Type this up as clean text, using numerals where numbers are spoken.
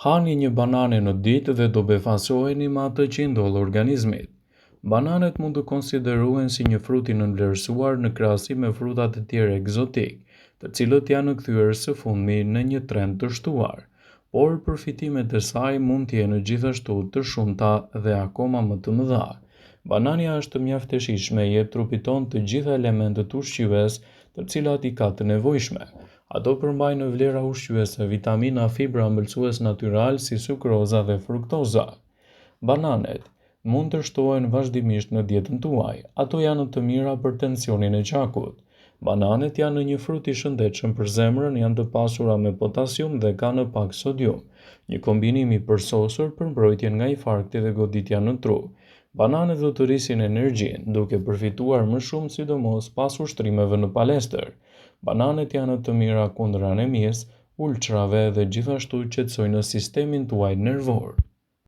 Hani një banane në ditë dhe do befasoheni me atë që i ndodh organizmit. Bananet mund të konsiderohen si një frut i nënvlerësuar në krahasim me frutat e tjerë egzotik, të cilët janë kthyer së fundmi në një trend të shtuar, por përfitimet e saj mund të jenë gjithashtu të shumta dhe akoma më të mëdha. Banania është mjaft e shijshme, jep trupit tonë të gjitha elementet ushqyes të cilat i ka të nevojshme. Ato përmbajnë vlera ushqyese, vitamina, fibra, ëmbëlsues natyral si sukroza dhe fruktoza. Bananet mund të shtohen vazhdimisht në dietën tuaj. Ato janë të mira për tensionin e gjakut. Bananet janë një frut i shëndetshëm për zemrën, janë të pasura me potasium dhe kanë pak sodium, një kombinim i përsosur për mbrojtjen nga infarkti dhe goditja në tru. Bananet do të rrisin energjinë, duke përfituar më shumë sidomos pas ushtrimeve në palestër. Bananet janë të mira kundër anemisë, ulçrave dhe gjithashtu qetësojnë sistemin tuaj nervor.